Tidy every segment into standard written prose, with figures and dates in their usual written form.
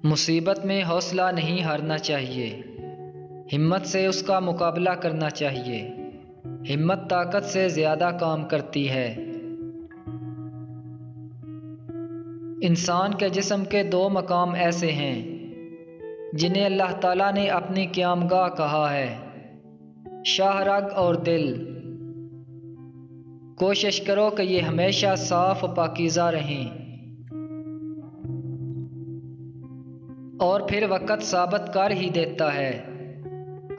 مصیبت میں حوصلہ نہیں ہارنا چاہیے، ہمت سے اس کا مقابلہ کرنا چاہیے۔ ہمت طاقت سے زیادہ کام کرتی ہے۔ انسان کے جسم کے دو مقام ایسے ہیں جنہیں اللہ تعالیٰ نے اپنی قیامگاہ کہا ہے، شاہ رگ اور دل۔ کوشش کرو کہ یہ ہمیشہ صاف و پاکیزہ رہیں، اور پھر وقت ثابت کر ہی دیتا ہے۔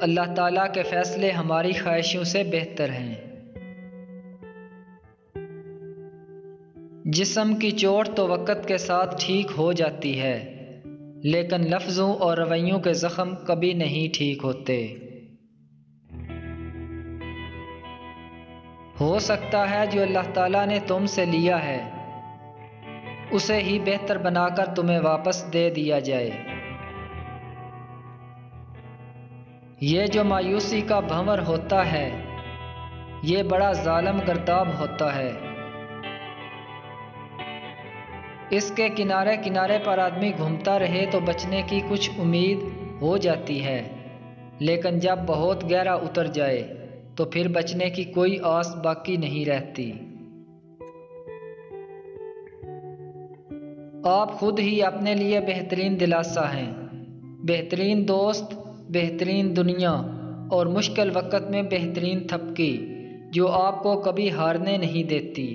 اللہ تعالیٰ کے فیصلے ہماری خواہشوں سے بہتر ہیں۔ جسم کی چوٹ تو وقت کے ساتھ ٹھیک ہو جاتی ہے، لیکن لفظوں اور رویوں کے زخم کبھی نہیں ٹھیک ہوتے۔ ہو سکتا ہے جو اللہ تعالیٰ نے تم سے لیا ہے اسے ہی بہتر بنا کر تمہیں واپس دے دیا جائے۔ یہ جو مایوسی کا بھنور ہوتا ہے یہ بڑا ظالم گرداب ہوتا ہے۔ اس کے کنارے کنارے پر آدمی گھومتا رہے تو بچنے کی کچھ امید ہو جاتی ہے، لیکن جب بہت گہرا اتر جائے تو پھر بچنے کی کوئی آس باقی نہیں رہتی۔ آپ خود ہی اپنے لیے بہترین دلاسا ہیں، بہترین دوست، بہترین دنیا، اور مشکل وقت میں بہترین تھپکی جو آپ کو کبھی ہارنے نہیں دیتی۔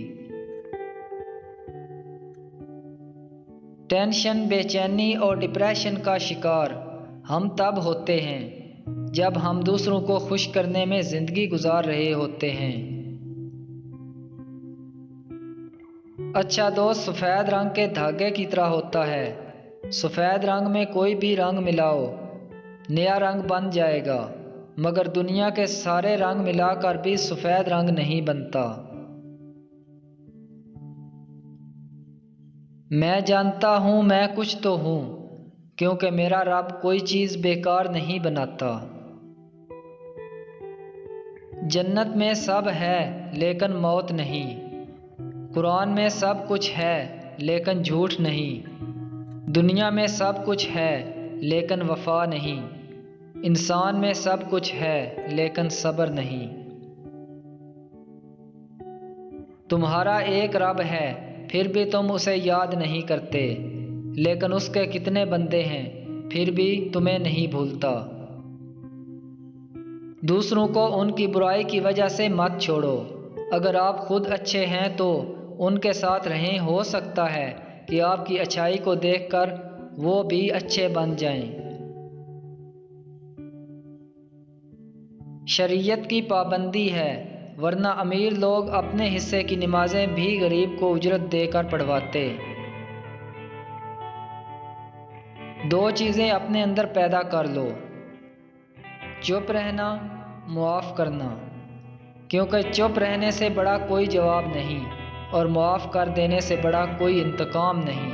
ٹینشن، بے چینی اور ڈپریشن کا شکار ہم تب ہوتے ہیں جب ہم دوسروں کو خوش کرنے میں زندگی گزار رہے ہوتے ہیں۔ اچھا دوست سفید رنگ کے دھاگے کی طرح ہوتا ہے۔ سفید رنگ میں کوئی بھی رنگ ملاؤ، نیا رنگ بن جائے گا، مگر دنیا کے سارے رنگ ملا کر بھی سفید رنگ نہیں بنتا۔ میں جانتا ہوں میں کچھ تو ہوں، کیونکہ میرا رب کوئی چیز بیکار نہیں بناتا۔ جنت میں سب ہے لیکن موت نہیں، قرآن میں سب کچھ ہے لیکن جھوٹ نہیں، دنیا میں سب کچھ ہے لیکن وفا نہیں، انسان میں سب کچھ ہے لیکن صبر نہیں۔ تمہارا ایک رب ہے پھر بھی تم اسے یاد نہیں کرتے، لیکن اس کے کتنے بندے ہیں پھر بھی تمہیں نہیں بھولتا۔ دوسروں کو ان کی برائی کی وجہ سے مت چھوڑو، اگر آپ خود اچھے ہیں تو ان کے ساتھ رہیں، ہو سکتا ہے کہ آپ کی اچھائی کو دیکھ کر وہ بھی اچھے بن جائیں۔ شریعت کی پابندی ہے، ورنہ امیر لوگ اپنے حصے کی نمازیں بھی غریب کو اجرت دے کر پڑھواتے۔ دو چیزیں اپنے اندر پیدا کر لو، چپ رہنا، معاف کرنا، کیونکہ چپ رہنے سے بڑا کوئی جواب نہیں اور معاف کر دینے سے بڑا کوئی انتقام نہیں۔